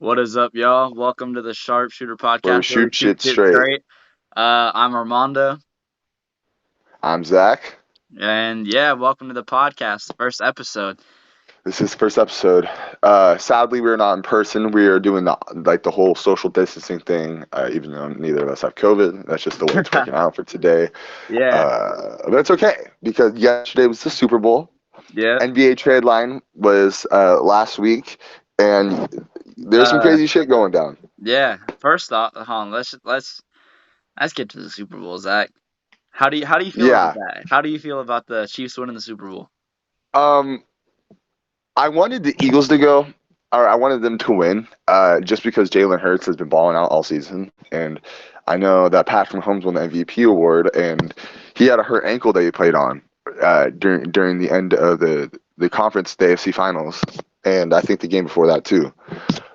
What is up, y'all? Welcome to the Sharpshooter Where we podcast where we shoot shoot shit shit straight. straight. I'm Armando, I'm Zach. and yeah, welcome to the podcast, first episode. This is the first episode. Sadly, we're not in person. We are doing the whole social distancing thing. Even though neither of us have COVID, that's just the way it's working out for today. Yeah, But it's okay because yesterday was the Super Bowl. yeah. NBA trade line was last week, and there's some Uh, crazy shit going down. yeah. First off, hold on. Let's get to the Super Bowl, Zach. How do you feel about Yeah. that? How do you feel about the Chiefs winning the Super Bowl? Um, I wanted the Eagles to go, or I wanted them to win, just because Jalen Hurts has been balling out all season, and I know that Patrick Mahomes won the MVP award, and he had a hurt ankle that he played on during the end of the conference, the AFC Finals, and I think the game before that too.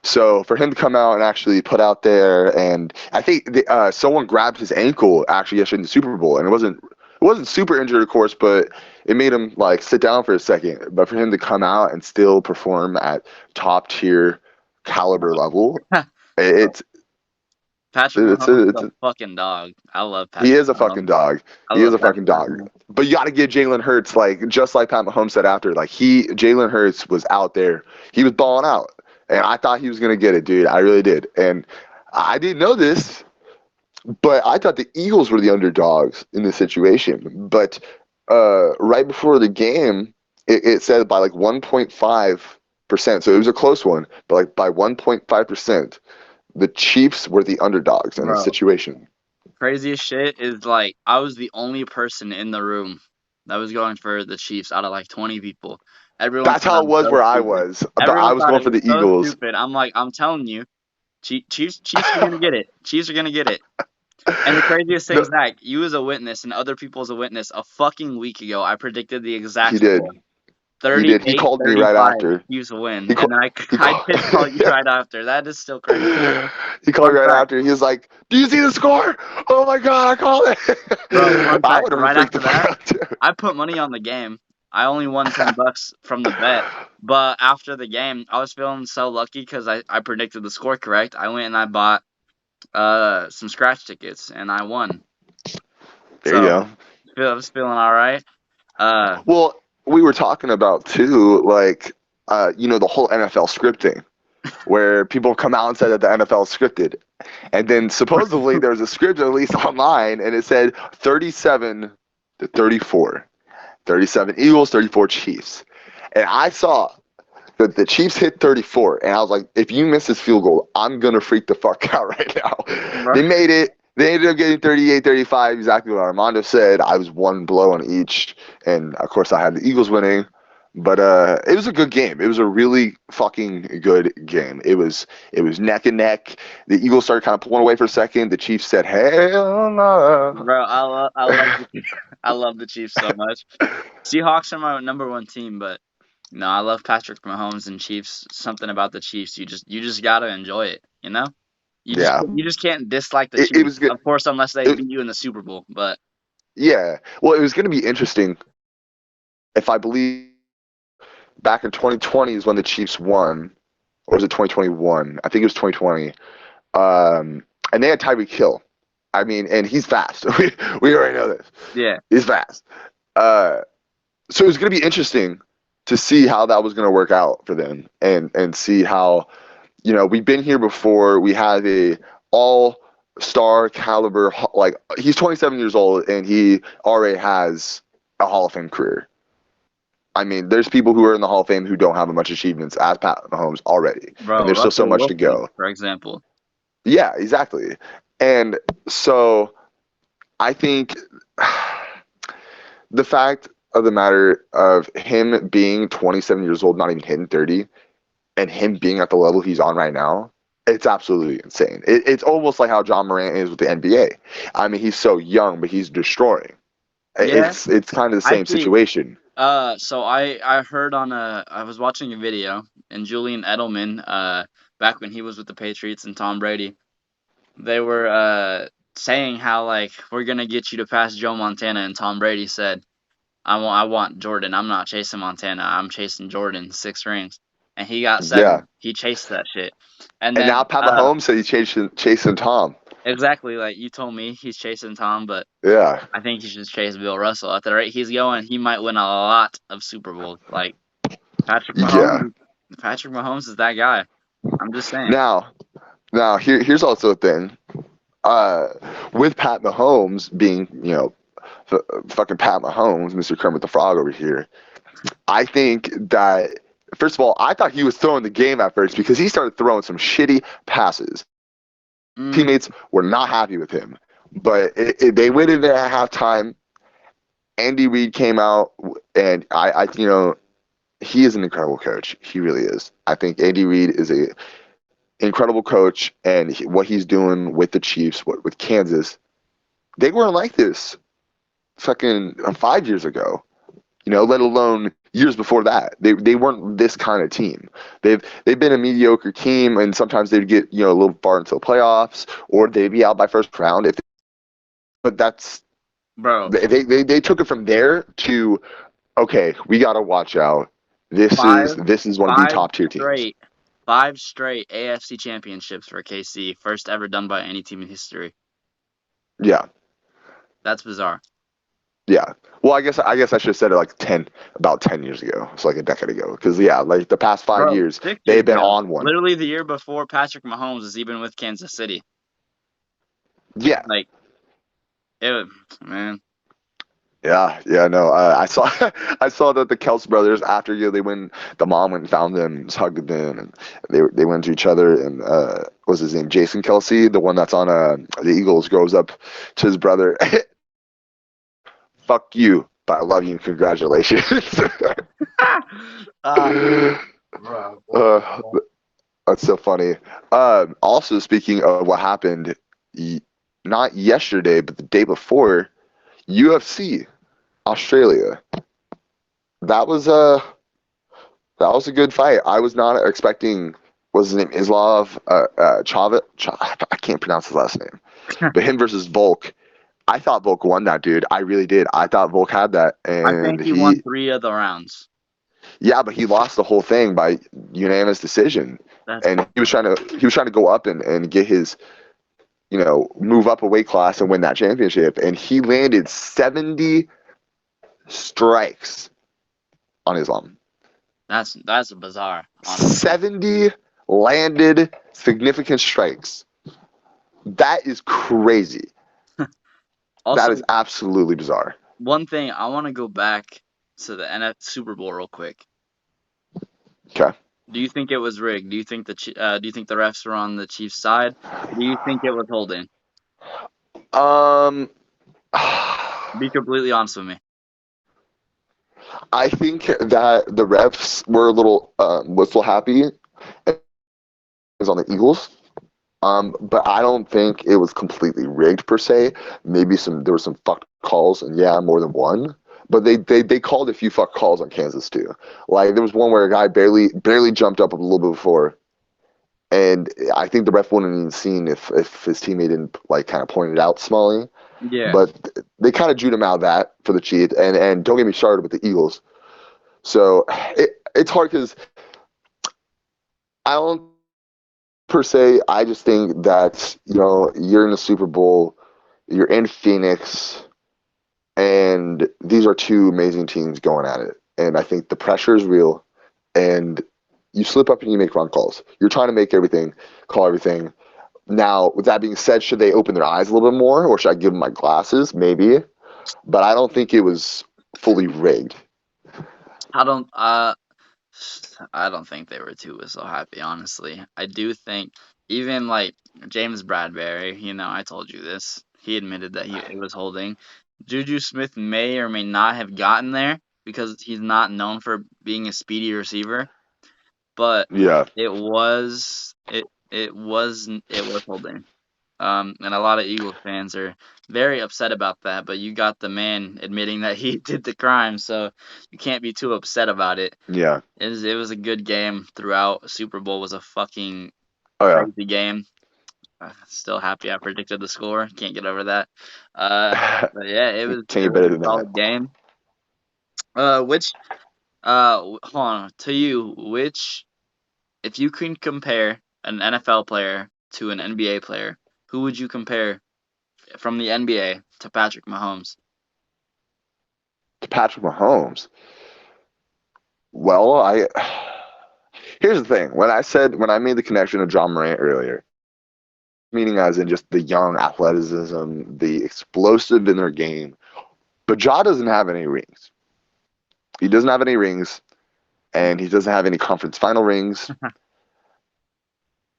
So for him to come out and actually put out there, and I think someone grabbed his ankle actually yesterday in the Super Bowl, and it wasn't super injured, of course, but it made him like sit down for a second. But for him to come out and still perform at top tier caliber level, it's Patrick it's Mahomes a, is it's a a, fucking dog. I love he Patrick is a fucking Mahomes. dog. I He is love a Patrick fucking dog. Mahomes. But you got to give Jalen Hurts like just like Pat Mahomes said after, like Jalen Hurts was out there, he was balling out, and I thought he was gonna get it, dude. I really did, and I didn't know this, but I thought the Eagles were the underdogs in this situation. But right before the game, it said by like 1.5%. So it was a close one, but like by 1.5%, the Chiefs were the underdogs in this Bro, situation. craziest shit is like I was the only person in the room that was going for the Chiefs out of like 20 people. Everyone That's thought I how it was was so where I stupid. was, but I Everyone was thought going it for was the so Eagles. stupid. I'm like, I'm telling you, Chiefs are gonna get it. Chiefs are gonna get it. And the craziest thing, No, Zach, you as a witness and other people as a witness, a fucking week ago, I predicted the he exact did. score. He did. He 38, called me right 35, after. Chiefs win. He And called. I, He I called. did call you right after. That is still crazy. He called Fun me right fact, after. He was like, "Do you see the score? Oh my god, I called bro, it." fun I fact. would So have been right freaked after the fuck that, out too. I put money on the game. I only won $10 from the bet. But after the game, I was feeling so lucky because I predicted the score correct. I went and I bought some scratch tickets and I won. There you So go. I was feeling all right. Uh, Well, we were talking about too, like, the whole NFL scripting, where people come out and said that the NFL is scripted, and then supposedly there was a script released online, and it said 37 to 34, 37 Eagles, 34 Chiefs, and I saw that the Chiefs hit 34, and I was like, if you miss this field goal, I'm gonna freak the fuck out right now. bro, They made it. They ended up getting 38, 35, exactly what Armando said. I was one blow on each, and of course I had the Eagles winning. But it was a good game. It was a really fucking good game. It was neck and neck. The Eagles started kind of pulling away for a second. The Chiefs said, "Hell no." bro, I love the Chiefs so much. Seahawks are my number one team, but no, I love Patrick Mahomes and Chiefs. Something about the Chiefs, you just gotta enjoy it. You know, Yeah, you just can't dislike the it Chiefs, was good. of course, unless they It, beat you in the Super Bowl. But yeah, well, it was going to be interesting if I believe back in 2020 is when the Chiefs won, or was it 2021? I think it was 2020. And they had Tyreek Hill. I mean, and he's fast. We already know this. yeah, He's fast. Uh, so it was going to be interesting to see how that was going to work out for them, and see how, we've been here before. We have a all star caliber, like he's 27 years old and he already has a Hall of Fame career. I mean, there's people who are in the Hall of Fame who don't have as much achievements as Pat Mahomes already, and bro, there's still so Russell much to Wilson, go. for example. Yeah, exactly. And so I think the fact of the matter of him being 27 years old, not even hitting 30, and him being at the level he's on right now, it's absolutely insane. It's almost like how John Morant is with the NBA. I mean, he's so young, but he's destroying. Yeah, It's kind of the I same see. situation. So I heard I was watching a video and Julian Edelman, back when he was with the Patriots and Tom Brady, they were saying how like we're gonna get you to pass Joe Montana, and Tom Brady said, I want Jordan. I'm not chasing Montana. I'm chasing Jordan. 6 rings. and he got Yeah. second. He chased that shit, and And now then Pat Mahomes said he's chasing Tom. exactly like you told me, he's chasing Tom, but Yeah. I think he should chase Bill Russell at the rate he's going. He might win a lot of Super Bowls. Like Patrick Yeah. Mahomes, Patrick Mahomes is that guy. I'm just saying, Now, here's also a thing. Uh, with Pat Mahomes being, fucking Pat Mahomes, Mr. Kermit the Frog over here, I think that, first of all, I thought he was throwing the game at first because he started throwing some shitty passes. mm, Teammates were not happy with him. But they went in there at halftime. Andy Reid came out, and he is an incredible coach. He really is. I think Andy Reid is a incredible coach, and what he's doing with the Chiefs, with Kansas, they weren't like this fucking 5 years ago. Let alone years before that. They weren't this kind of team. They've been a mediocre team, and sometimes they'd get a little far into the playoffs, or they'd be out by first round. But that's bro. they took it from there to, okay, we got to watch out. Five, This is one of the five top tier teams. straight, 5 straight AFC championships for KC, first ever done by any team in history. Yeah, That's bizarre. yeah. Well, I guess I should have said it like about 10 years ago. It's like a decade ago. Because yeah, like the past five Bro, years, 6 years they've been ago. on one. Literally the year before Patrick Mahomes was even with Kansas City. Yeah, Like, man. yeah, yeah. No, I saw I saw that the Kelce brothers, after they win, the mom went and found them, hugged them, and they went to each other. And what's his name? Jason Kelce, the one that's on the Eagles, goes up to his brother. Fuck you, but I love you and congratulations. uh, uh, that's so funny. Also, speaking of what happened, not yesterday, but the day before, UFC Australia. That was a that was a good fight. I was not expecting. What's his name? Islov Chavit. I can't pronounce his last name. But him versus Volk. I thought Volk won that, dude. I really did. I thought Volk had that, I and think he won 3 of the rounds. yeah, but he lost the whole thing by unanimous decision. That's And he was trying to go up and get his, move up a weight class and win that championship. And he landed 70 strikes on Islam. that's bizarre, honestly. 70 landed significant strikes. That is crazy. That Also, is absolutely bizarre. one thing I want to go back to the NFL Super Bowl real quick. Okay. Do you think it was rigged? Do you think do you think the refs were on the Chiefs' side? Or do you think it was holding? Um, Be completely honest with me. I think that the refs were a little whistle happy is on the Eagles. But I don't think it was completely rigged per se. Maybe there were some fucked calls, and yeah, more than one. But they called a few fucked calls on Kansas too. Like there was one where a guy barely jumped up a little bit before, and I think the ref wouldn't even seen if his teammate didn't like kind of point it out smally. Yeah. But they kind of jewed him out of that for the Chiefs, and don't get me started with the Eagles. So it's hard because I don't per se. I just think that you're in the Super Bowl, you're in Phoenix, and these are two amazing teams going at it. And I think the pressure is real, and you slip up and you make wrong calls. You're trying to call everything. Now, with that being said, should they open their eyes a little bit more, or should I give them my glasses? Maybe, but I don't think it was fully rigged. I don't I don't think they were too so happy, honestly. I do think even like James Bradbury, I told you this. He admitted that it was holding. Juju Smith may or may not have gotten there because he's not known for being a speedy receiver, but Yeah, it was holding. And a lot of Eagles fans are very upset about that, but you got the man admitting that he did the crime, so you can't be too upset about it. yeah, It was a good game throughout. Super Bowl was a fucking oh crazy game. Still happy I predicted the score. Can't get over that. yeah. But yeah, it was Can it get was better a than that? solid game. Which hold on, to you, which if you can compare an NFL player to an NBA player, who would you compare from the NBA to Patrick Mahomes? To Patrick Mahomes. Well, here's the thing. When I made the connection to John Morant earlier, meaning as in just the young athleticism, the explosive in their game. But Ja doesn't have any rings. He doesn't have any rings, and he doesn't have any conference final rings.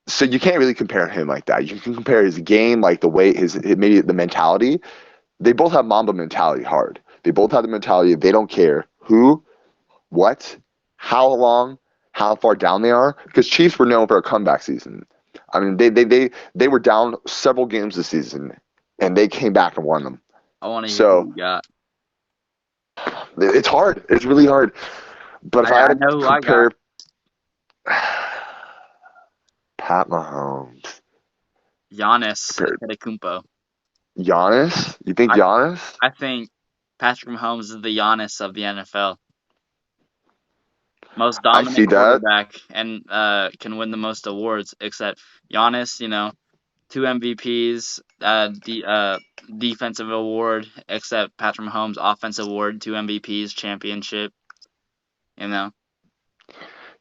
So you can't really compare him like that. You can compare his game, like the way maybe the mentality. They both have Mamba mentality hard. They both have the mentality of they don't care who, what, how long, how far down they are. Because Chiefs were known for a comeback season. I mean, they were down several games this season, and they came back and won them. I want to hear who So you got. it's hard. It's really hard. But if I I had know to who I got. compare Pat Mahomes, Giannis compare Antetokounmpo. Giannis, you think I Giannis? I think Patrick Mahomes is the Giannis of the NFL. Most I see dominant that. quarterback and can win the most awards. Except Giannis, 2 MVPs, defensive award. Except Patrick Mahomes, offensive award, 2 MVPs, championship. You know,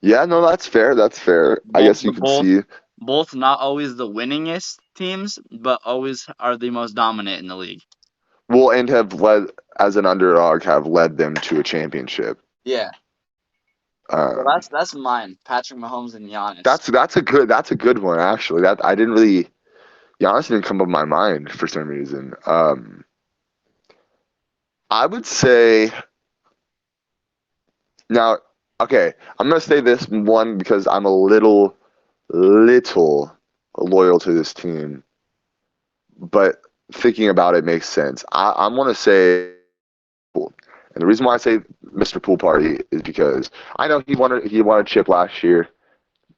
Yeah, no, that's fair. That's fair. I both guess you the could both see. both not always the winningest teams, but always are the most dominant in the league. Well, and have led as an underdog, have led them to a championship. Yeah. So Um, that's mine. Patrick Mahomes and Giannis. that's a good one actually. That I didn't really Giannis didn't come up in my mind for some reason. I would say now. Okay, I'm gonna say this one because I'm a little loyal to this team, but thinking about it makes sense. I want to say, and the reason why I say Mr. Pool Party is because I know he won a chip last year,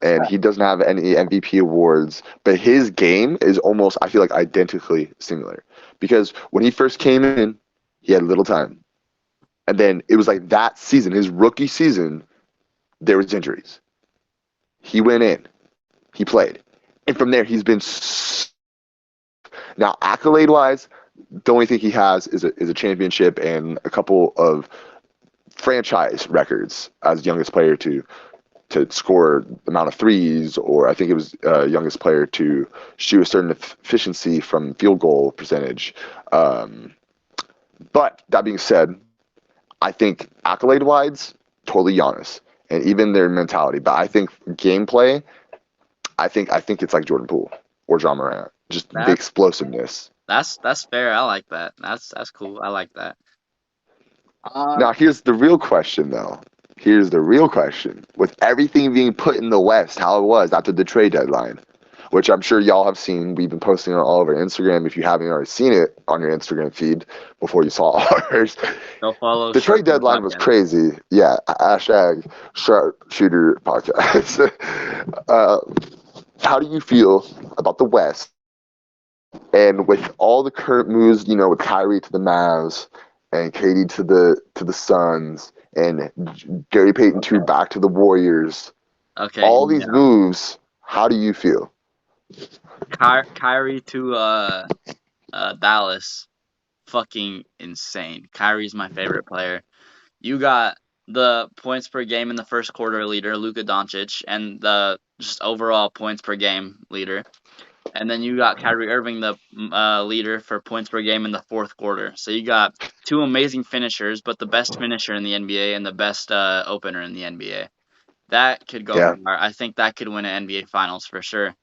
and he doesn't have any MVP awards, but his game is almost I feel like identically similar because when he first came in, he had little time, and then it was like that season, his rookie season, there was injuries. He went in, he played, and from there he's been now accolade wise. The only thing he has is a championship and a couple of franchise records as youngest player to score the amount of threes, or I think it was youngest player to shoot a certain efficiency from field goal percentage. Um, but that being said, I think accolade wise, totally Giannis, and even their mentality. But I think gameplay, I think it's like Jordan Poole or John Morant, just the That explosiveness. that's fair. I like that. That's cool. I like that. Now, here's the real question, though. Here's the real question. With everything being put in the West, how it was after the trade deadline, which I'm sure y'all have seen. We've been posting on all of our Instagram. If you haven't already seen it on your Instagram feed before you saw ours, Go follow the trade Sharpshooter deadline was podcast. crazy. Yeah, hashtag Sharpshooter podcast. uh, how do you feel about the West and with all the current moves, with Kyrie to the Mavs and Katie to the Suns and Gary Payton 2 back to the Warriors, Okay, all hear me these out. moves, how do you feel? Kyrie to Dallas, fucking insane. Kyrie's my favorite player. You got the points per game in the first quarter leader, Luka Doncic, and the just overall points per game leader. And then you got Kyrie Irving, the leader for points per game in the fourth quarter. So you got two amazing finishers, but the best finisher in the NBA and the best opener in the NBA. That could go Yeah. far. I think that could win an NBA Finals for sure.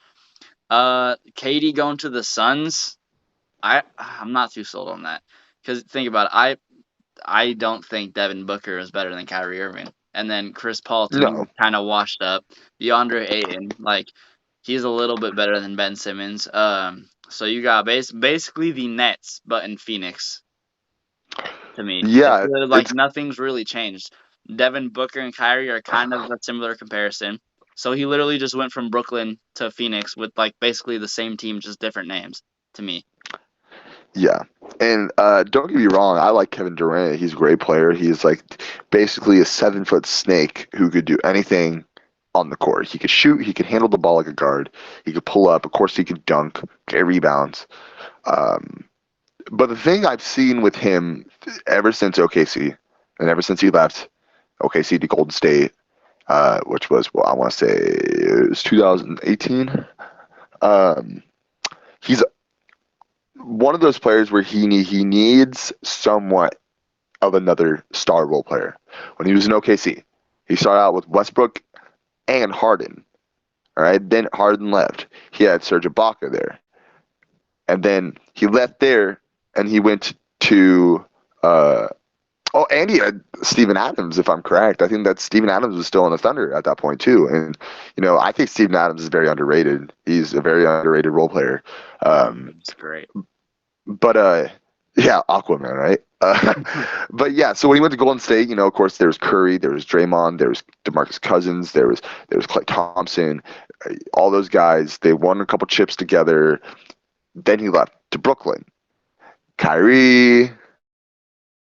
KD going to the Suns. I'm not too sold on that because think about it. I don't think Devin Booker is better than Kyrie Irving. And then Chris Paul to me No. kind of washed up. DeAndre Ayton, like he's a little bit better than Ben Simmons. So you got basically the Nets, but in Phoenix. To me, it's Yeah, really, like it's nothing's really changed. Devin Booker and Kyrie are kind of a similar comparison. So he literally just went from Brooklyn to Phoenix with like basically the same team, just different names. To me, yeah. And don't get me wrong, I like Kevin Durant. He's a great player. He's like basically a 7-foot snake who could do anything on the court. He could shoot. He could handle the ball like a guard. He could pull up. Of course, he could dunk, get rebounds. Um, but the thing I've seen with him ever since OKC and ever since he left OKC to Golden State, which was, well, I want to say it was 2018. Um, he's one of those players where he needs somewhat of another star role player. When he was in OKC, he started out with Westbrook and Harden. All right, then Harden left. He had Serge Ibaka there, and then he left there and he went to and he had Steven Adams, if I'm correct. I think that Steven Adams was still on the Thunder at that point too. And I think Steven Adams is very underrated. He's a very underrated role player. It's great. But yeah, Aquaman, right? But yeah, so when he went to Golden State, of course there was Curry, there was Draymond, there was DeMarcus Cousins, there was Klay Thompson, all those guys. They won a couple chips together. Then he left to Brooklyn. Kyrie,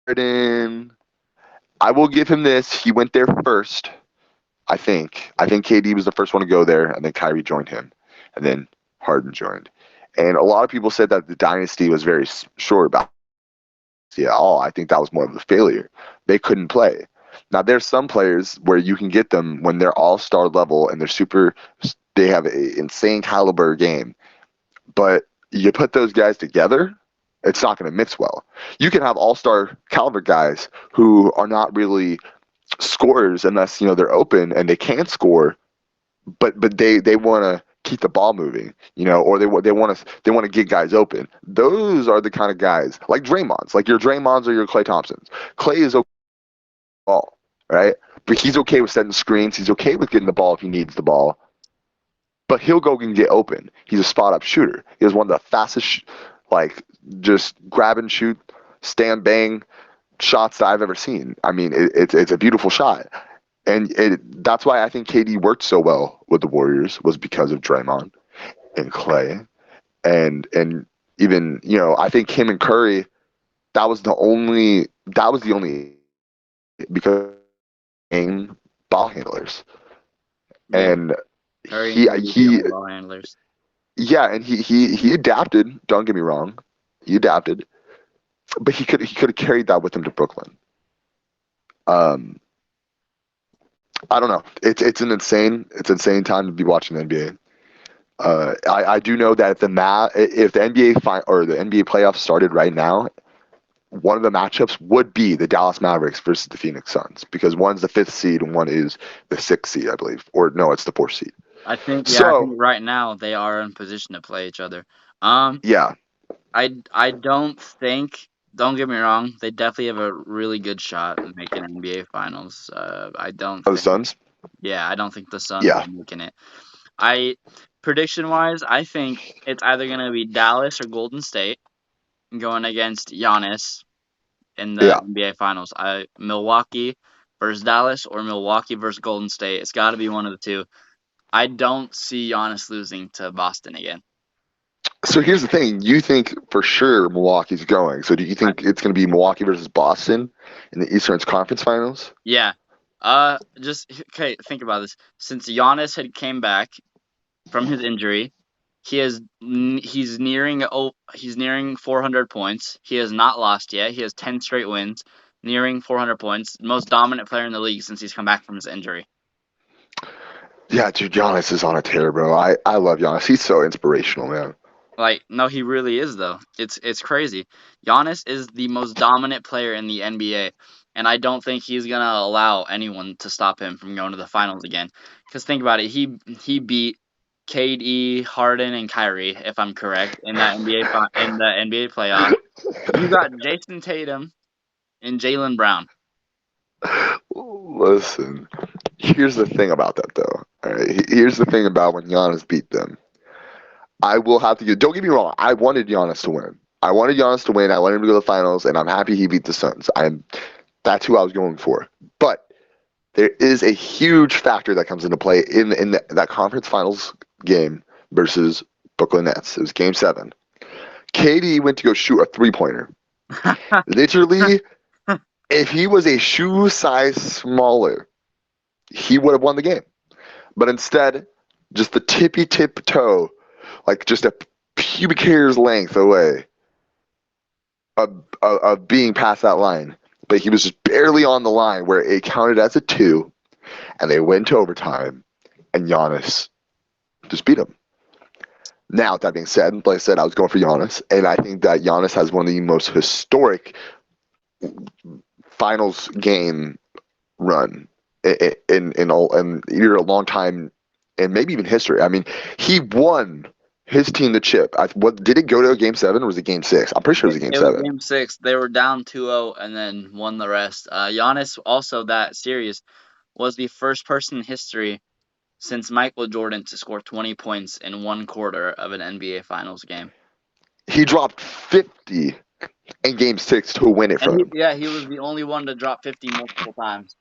Harden. I will give him this. He went there first. I think KD was the first one to go there, and then Kyrie joined him, and then Harden joined. And a lot of people said that the dynasty was very short about. Yeah, I think that was more of a failure. They couldn't play. Now there's some players where you can get them when they're all-star level and they have an insane caliber game. But you put those guys together, it's not going to mix well. You can have all-star caliber guys who are not really scorers unless they're open and they can score, but they want to keep the ball moving, or they want to get guys open. Those are the kind of guys like Draymond's, like your Draymonds or your Klay Thompsons. Klay is okay with the ball, right? But he's okay with setting screens. He's okay with getting the ball if he needs the ball. But he'll go and get open. He's a spot-up shooter. He has one of the fastest, just grab and shoot, stand bang shots that I've ever seen. I mean, it's a beautiful shot. And that's why I think KD worked so well with the Warriors, was because of Draymond and Klay. And even, I think him and Curry, that was the only because game ball handlers. Yeah. And Curry he ball handlers. yeah, and he adapted, don't get me wrong. He adapted. But he could have carried that with him to Brooklyn. I don't know. It's an insane time to be watching the NBA. I do know that if the NBA playoffs started right now, one of the matchups would be the Dallas Mavericks versus the Phoenix Suns, because one's the 5th seed and one is the 6th seed, I believe, or no, it's the 4th seed. I think So right now they are in position to play each other. yeah, I don't think. Don't get me wrong. They definitely have a really good shot at making NBA Finals. I don't the think. Suns. Yeah, I don't think the Suns Yeah, are making it. Prediction wise, I think it's either gonna be Dallas or Golden State going against Giannis in the yeah. NBA Finals. Milwaukee versus Dallas or Milwaukee versus Golden State. It's got to be one of the two. I don't see Giannis losing to Boston again. So here's the thing. You think for sure Milwaukee's going. So do you think it's going to be Milwaukee versus Boston in the Eastern Conference Finals? Yeah. Okay. Think about this. Since Giannis had came back from his injury, he's nearing 400 points. He has not lost yet. He has 10 straight wins, nearing 400 points. Most dominant player in the league since he's come back from his injury. Yeah, dude, Giannis is on a tear, bro. I love Giannis. He's so inspirational, man. No, he really is though. It's crazy. Giannis is the most dominant player in the NBA, and I don't think he's gonna allow anyone to stop him from going to the finals again. Because think about it, he beat KD, Harden, and Kyrie, if I'm correct, in that NBA playoff. You got Jason Tatum and Jaylen Brown. Listen, here's the thing about that, though. All right, here's the thing about when Giannis beat them. I will have to give. Don't get me wrong. I wanted Giannis to win. I wanted I wanted him to go to the finals, and I'm happy he beat the Suns. That's who I was going for. But there is a huge factor that comes into play in that conference finals game versus Brooklyn Nets. It was Game 7. KD went to go shoot a 3-pointer. Literally, if he was a shoe size smaller, he would have won the game. but instead, just the tippy tip toe, like just a pubic hair's length away of being past that line. But he was just barely on the line where it counted as a two, and they went to overtime, and Giannis just beat him. Now, with that being said, like I said, I was going for Giannis, and I think that Giannis has one of the most historic finals game run in either a long time and maybe even history. I mean, he won his team the chip. What did it go to a game seven or was it game six? I'm pretty sure it was a game It was seven. game six. They were down 2-0 and then won the rest. Giannis also that series was the first person in history since Michael Jordan to score 20 points in one quarter of an NBA Finals game. He dropped 50 in game six to win it for him. He was the only one to drop 50 multiple times.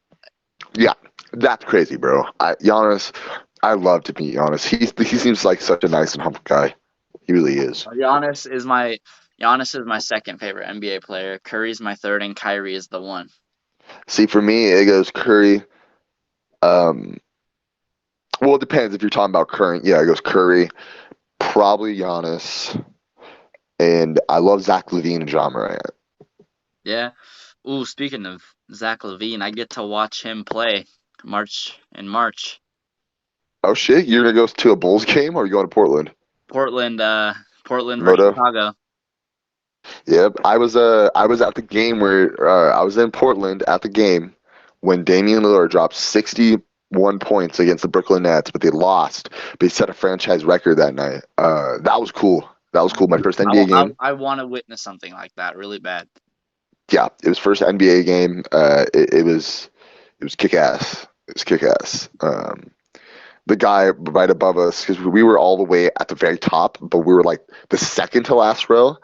Yeah, that's crazy, bro. Giannis, I love to meet Giannis. He seems like such a nice and humble guy. He really is. Giannis is my second favorite NBA player. Curry's my third, and Kyrie is the one. See, for me, it goes Curry. Well, it depends if you're talking about current. Yeah, it goes Curry, probably Giannis, and I love Zach LaVine and John Morant. Yeah. Ooh, speaking of Zach LaVine, I get to watch him play in March. Oh shit, you're gonna go to a Bulls game or are you going to Portland? Portland versus Moto. Chicago. Yep, I was at the game where I was in Portland at the game when Damian Lillard dropped 61 points against the Brooklyn Nets, but they lost. But he set a franchise record that night. That was cool. That was cool. My first NBA game. I want to witness something like that really bad. Yeah, it was first NBA game. It was kick ass. It was kick ass. The guy right above us, because we were all the way at the very top, but we were like the second to last row.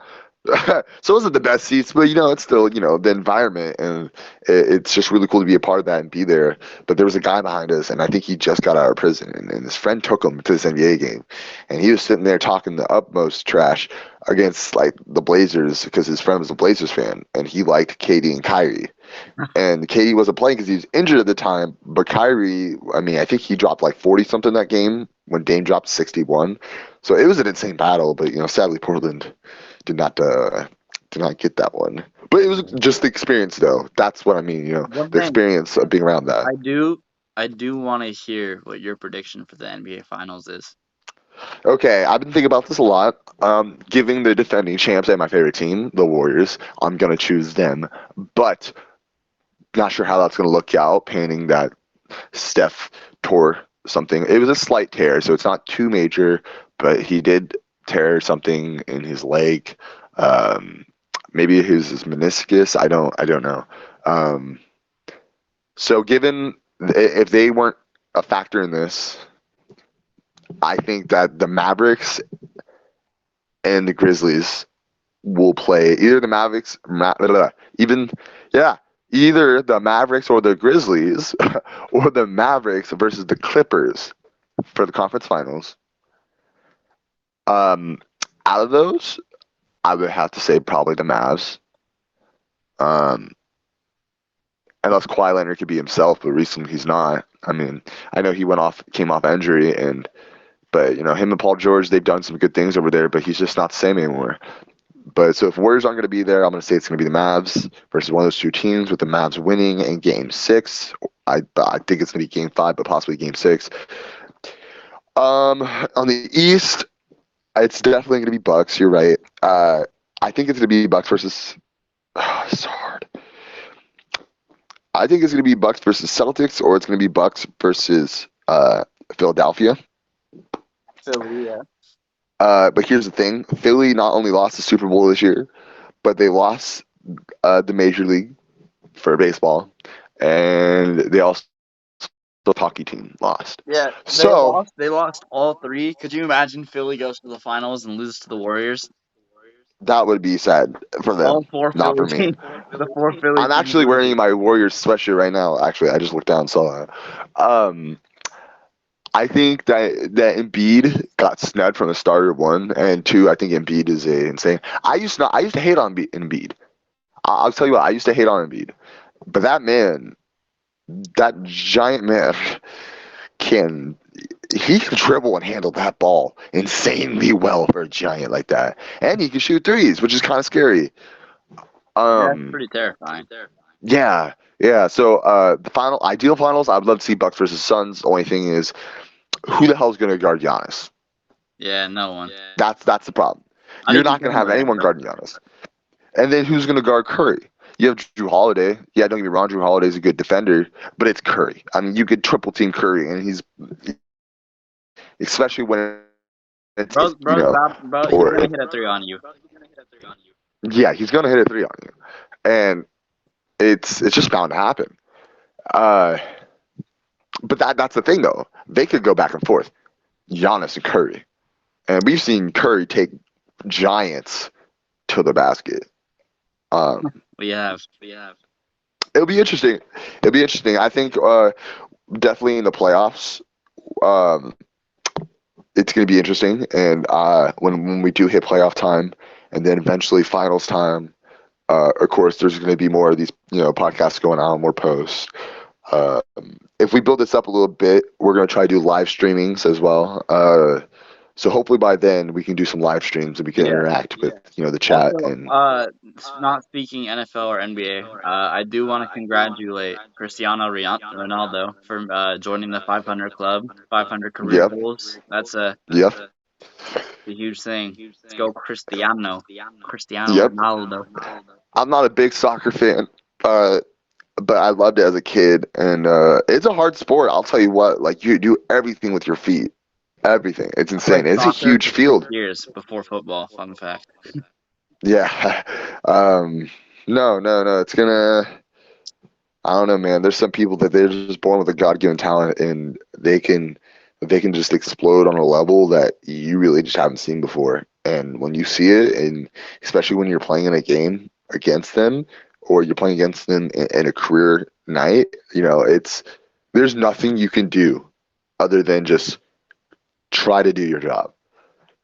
So it wasn't the best seats, but it's still the environment, and it's just really cool to be a part of that and be there. But there was a guy behind us, and I think he just got out of prison, and his friend took him to this NBA game, and he was sitting there talking the utmost trash against like the Blazers because his friend was a Blazers fan, and he liked KD and Kyrie. And KD wasn't playing because he was injured at the time. But Kyrie, I mean, I think he dropped like 40 something that game when Dame dropped 61. So it was an insane battle. But sadly, Portland did not get that one. But it was just the experience, though. That's what I mean. The experience of being around that. I do want to hear what your prediction for the NBA Finals is. Okay, I've been thinking about this a lot. Giving the defending champs and my favorite team, the Warriors, I'm gonna choose them. But not sure how that's going to look out, painting that Steph tore something. It was a slight tear, so it's not too major, but he did tear something in his leg. Maybe his meniscus. I don't know. So given if they weren't a factor in this, I think that the Mavericks and the Grizzlies will play either the Mavericks, either the Mavericks or the Grizzlies, or the Mavericks versus the Clippers for the conference finals. Out of those, I would have to say probably the Mavs. Unless Kawhi Leonard could be himself, but recently he's not. I mean, I know he came off injury, but him and Paul George, they've done some good things over there, but he's just not the same anymore. But so if Warriors aren't going to be there, I'm going to say it's going to be the Mavs versus one of those two teams, with the Mavs winning in Game 6. I think it's going to be Game 5, but possibly Game 6. On the East, it's definitely going to be Bucks. You're right. I think it's going to be Bucks versus. It's so hard. I think it's going to be Bucks versus Celtics, or it's going to be Bucks versus Philadelphia. Philly, yeah. But here's the thing: Philly not only lost the Super Bowl this year, but they lost the Major League for baseball, and they also the hockey team lost. Yeah, they lost all three. Could you imagine Philly goes to the finals and loses to the Warriors? That would be sad for them, All four not for Philly me. The four Philly I'm actually wearing my Warriors sweatshirt right now. Actually, I just looked down and saw that. I think that Embiid got snubbed from the starter, one, and two, I think Embiid is insane. I used to hate on Embiid. I'll tell you what, I used to hate on Embiid, but that man, that giant man, can he can dribble and handle that ball insanely well for a giant like that, and he can shoot threes, which is kind of scary. Yeah, it's Um, pretty terrifying. yeah, yeah. So the ideal finals, I'd love to see Bucks versus Suns. The only thing is, who the hell's going to guard Giannis? Yeah, no one. That's the problem. Not You're even not going to have Cameron. anyone guarding Giannis. And then who's going to guard Curry? You have Drew Holiday. Yeah, don't get me wrong, Drew Holiday's a good defender, but it's Curry. I mean, you could triple team Curry, and he's especially when Bro's about, bro. He's or gonna hit a three on you. yeah, he's going to hit a three on you, and it's just bound to happen. Uh, but that's the thing though. They could go back and forth, Giannis and Curry, and we've seen Curry take giants to the basket. Um, We have. it'll be interesting. It'll be interesting. I think definitely in the playoffs, um, it's going to be interesting. And when we do hit playoff time, and then eventually finals time, of course, there's going to be more of these podcasts going on, more posts. If we build this up a little bit, we're going to try to do live streamings as well. So hopefully by then we can do some live streams and we can Yeah. interact with the chat Also, and not speaking NFL or NBA, I do want to congratulate Cristiano Ronaldo for joining the 500 club, 500 career yep, goals. That's a yep, huge thing. Let's go, Cristiano yep. Ronaldo. I'm not a big soccer fan, uh, but I loved it as a kid, and it's a hard sport. I'll tell you what, like you do everything with your feet, everything. It's I played insane. It's a soccer huge for 6 field. years before football. Fun fact. Yeah. Um, no, no, no. It's gonna. I don't know, man. There's some people that they're just born with a God-given talent, and they can just explode on a level that you really just haven't seen before. And when you see it, and especially when you're playing in a game against them, or you're playing against them in a career night, there's nothing you can do other than just try to do your job.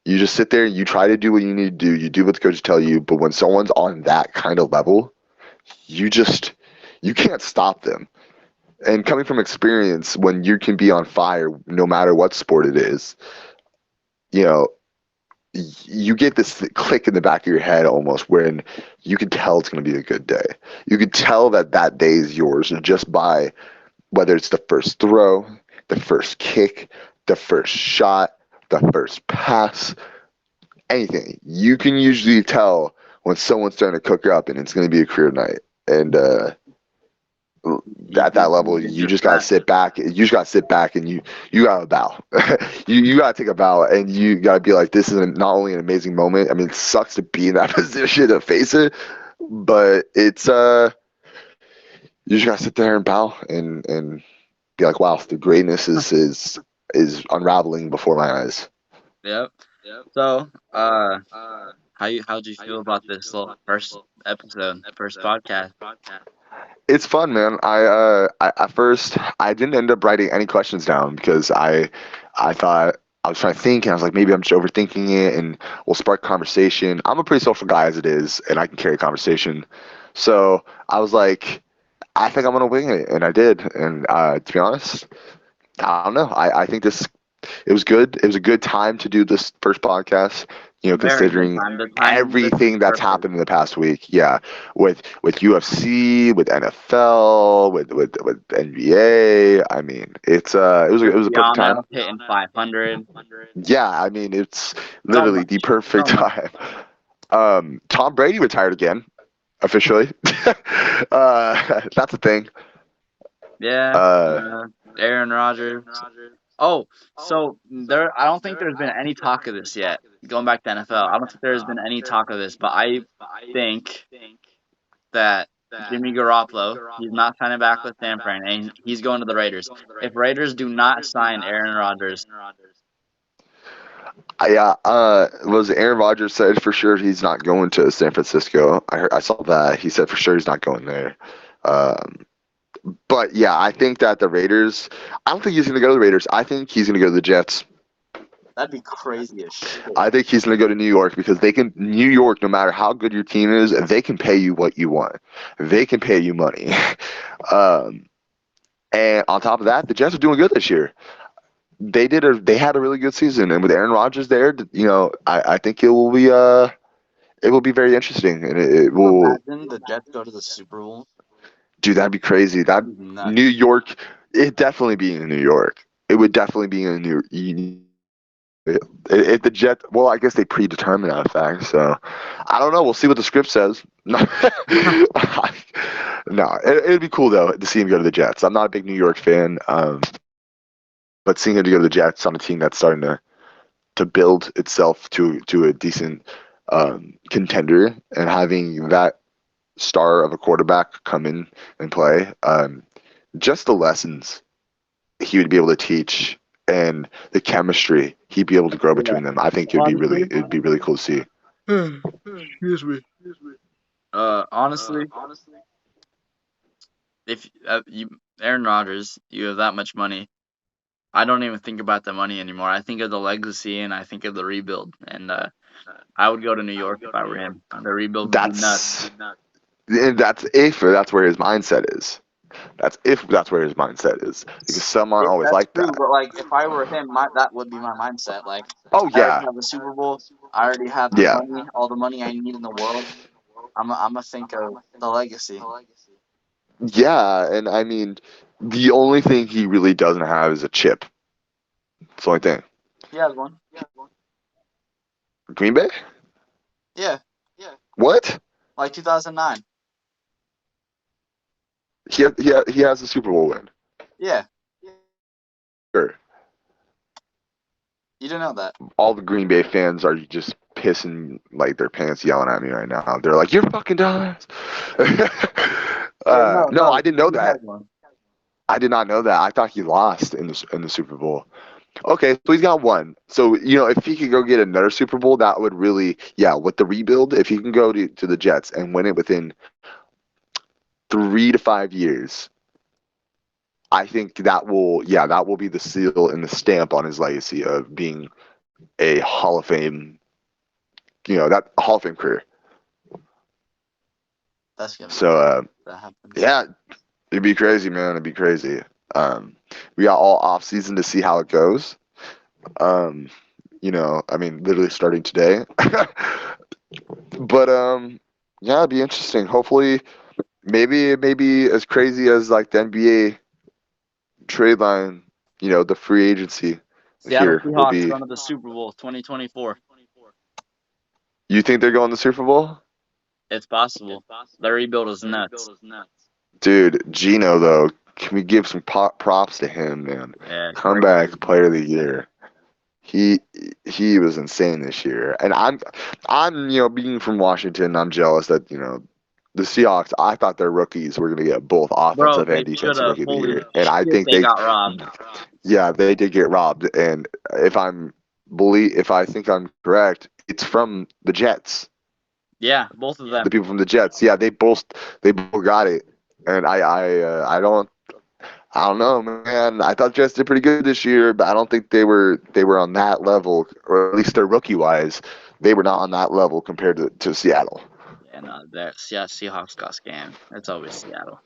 You just sit there and you try to do what you need to do. You do what the coaches tell you. But when someone's on that kind of level, you just you can't stop them. And coming from experience, when you can be on fire, no matter what sport it is, you know, you get this click in the back of your head almost when you can tell it's going to be a good day. You can tell that that day is yours just by whether it's the first throw, the first kick, the first shot, the first pass, anything. You can usually tell when someone's starting to cook up and it's going to be a career night. And at that level, you just gotta sit back. You just gotta sit back and you gotta bow. you gotta take a bow and you gotta be like, this is not only an amazing moment. I mean, it sucks to be in that position to face it, but it's you just gotta sit there and bow and be like, wow, the greatness is unraveling before my eyes. Yep. So, how'd you feel about this little first episode, first podcast? It's fun, man. I at first I didn't end up writing any questions down because I thought I was trying to think and I was like maybe I'm just overthinking it and we'll spark conversation. I'm a pretty social guy as it is and I can carry conversation. So I was like, I think I'm gonna wing it, and I did. And to be honest, I don't know. I think it was good. It was a good time to do this first podcast. Very good Considering time. The timing was everything that's perfect. happened in the past week. Yeah, with UFC, with NFL, with NBA. I mean, it was a perfect time. Cristiano hitting 500. Yeah, I mean, it's So literally the much. perfect So much. time. Tom Brady retired again, officially. That's a thing. Yeah. Uh, Aaron Rodgers. Oh, so I don't think there's been any talk of this yet. Going back to NFL, I don't think there's been any talk of this, but I think that Jimmy Garoppolo, he's not signing back with San Fran, and he's going to the Raiders. If Raiders do not sign Aaron Rodgers, Yeah, was Aaron Rodgers said for sure he's not going to San Francisco. I saw that he said for sure he's not going there. Um, but yeah, I think that the Raiders. I don't think he's going to go to the Raiders. I think he's going to go to the Jets. that'd be crazy as shit. I think he's going to go to New York because they can. New York, no matter how good your team is, they can pay you what you want. They can pay you money. um, and on top of that, the Jets are doing good this year. they had a really good season, and with Aaron Rodgers there, I think it will be very interesting, and it Can you will. imagine the Jets go to the Super Bowl? Dude, that'd be crazy. That That'd be New nuts. York, it definitely be in New York. It would definitely be in if the Jets. Well, I guess they predetermine that fact, so I don't know. We'll see what the script says. No, it'd be cool though to see him go to the Jets. I'm not a big New York fan, but seeing him to go to the Jets on a team that's starting to build itself to a decent contender and having that star of a quarterback come in and play, just the lessons he would be able to teach and the chemistry he'd be able to grow Yeah. between them. I think Honestly, it'd be really cool to see. excuse me. Honestly, if you Aaron Rodgers, you have that much money, I don't even think about the money anymore. I think of the legacy and I think of the rebuild. And I would go to New York if I were him. The rebuild would be nuts. That's that's if that's where his mindset is. That's if that's where his mindset is because some aren't If always that's like true, that. but like if I were him, that would be my mindset. Like Oh I already yeah, have the Super Bowl. I already have the yeah, money, all the money I need in the world. I'm think of the legacy. yeah. And I mean, the only thing he really doesn't have is a chip. It's the only thing. He has one. Green Bay? Yeah, What? like 2009. He has a Super Bowl win. Yeah, Sure. you didn't know that. All the Green Bay fans are just pissing like their pants, yelling at me right now. They're like, "You're fucking dumbass." Wait, no, No, I no, didn't know he has that. one. I did not know that. I thought he lost in the Super Bowl. Okay, so he's got one. So if he could go get another Super Bowl, that would really, yeah, with the rebuild, if he can go to the Jets and win it within 3 to 5 years, I think that will be the seal and the stamp on his legacy of being a Hall of Fame, that Hall of Fame career. That's gonna be So crazy if that happens. yeah, it'd be crazy, man. It'd be crazy. We got all off season to see how it goes. Um, I mean, literally starting today. But yeah, it'd be interesting. Hopefully, maybe as crazy as like the NBA trade line, the free agency Seattle here will Seahawks be. going to the Super Bowl 2024. You think they're going to the Super Bowl? It's possible. The rebuild is nuts. Dude, Gino though, can we give some props to him, man? Yeah, crazy. Comeback player of the year. He he was insane this year, and I'm being from Washington, I'm jealous that the Seahawks. I thought their rookies were gonna get both Bro, offensive they and should defensive have. rookie of the Holy year, and I shit, think they got robbed. yeah, they did get robbed. And if I think I'm correct, it's from the Jets, Yeah, both of the them. people from the Jets. Yeah, they both got it, and I don't know, man. I thought Jets did pretty good this year, but I don't think they were on that level, or at least their rookie wise, they were not on that level compared to Seattle. Yeah, no, yeah, Seahawks got scammed. It's always Seattle.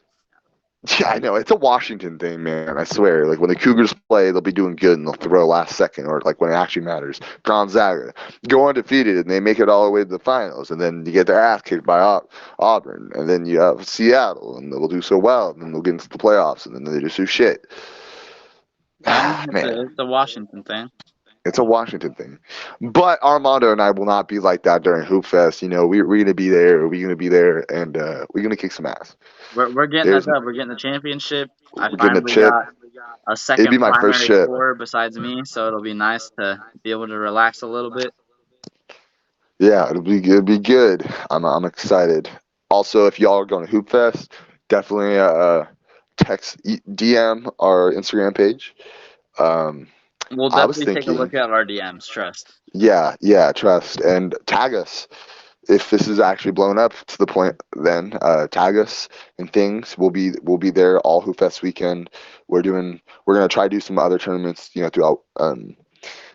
Yeah, I know. It's a Washington thing, man. I swear. Like when the Cougars play, they'll be doing good and they'll throw last second, or like when it actually matters. Gonzaga go undefeated and they make it all the way to the finals, and then you get their ass kicked by Auburn, and then you have Seattle, and they'll do so well, and then they'll get into the playoffs, and then they just do shit. Yeah, Man, it's a Washington thing. it's a Washington thing. But Armando and I will not be like that during Hoop Fest. We're gonna be there. We're gonna be there, and we're gonna kick some ass. We're getting that There's dub. We're getting the championship. I We're getting a finally chip. got a It'd be second my first primary chip. four besides me, so it'll be nice to be able to relax a little bit. Yeah, it'll be good. I'm excited. Also, if y'all are going to Hoop Fest, definitely DM our Instagram page. Um, We'll I was definitely take a look thinking, at our DMs. Trust. yeah, trust and tag us if this is actually blown up to the point. Then tag us and things. We'll be there all Hoop Fest weekend. We're gonna try to do some other tournaments, throughout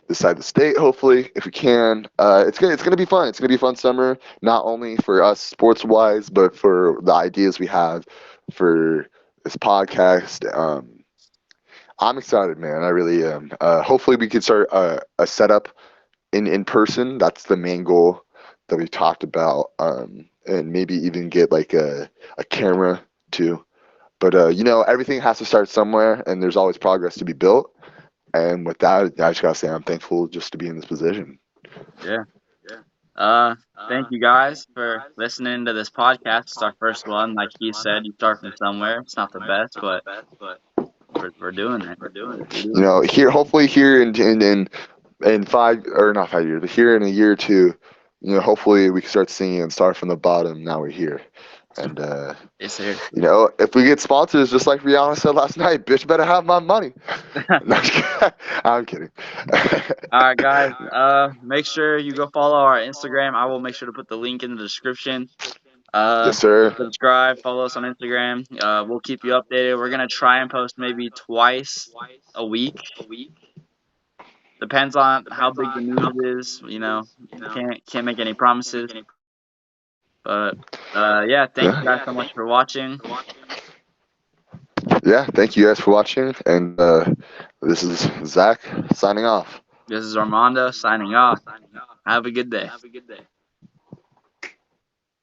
this side of the state, hopefully, if we can. It's gonna be fun. It's gonna be a fun summer, not only for us sports wise, but for the ideas we have for this podcast. I'm excited, man. I really am. Hopefully, we can start a setup in person. That's the main goal that we talked about, and maybe even get like a camera too. But everything has to start somewhere, and there's always progress to be built. And with that, I just gotta say I'm thankful just to be in this position. Yeah. Uh, Thank you guys for listening to this podcast. It's our first one. Like he said, you start from somewhere. It's not the best, but we're doing it. We're doing it. Here, hopefully, here in 5 or not 5 years, but here in a year or two, hopefully we can start singing and start from the bottom. Now we're here, and Yes, sir. if we get sponsors, just like Rihanna said last night, bitch better have my money. No, I'm kidding. All right, guys. Make sure you go follow our Instagram. I will make sure to put the link in the description. Uh, Yes, sir. Subscribe, follow us on Instagram. We'll keep you updated. We're gonna try and post maybe twice a week. Depends on how big the news is. Can't make any promises. But yeah, thank you guys so much for watching. Yeah, thank you guys for watching, and this is Zach signing off. This is Armando signing off. Have a good day.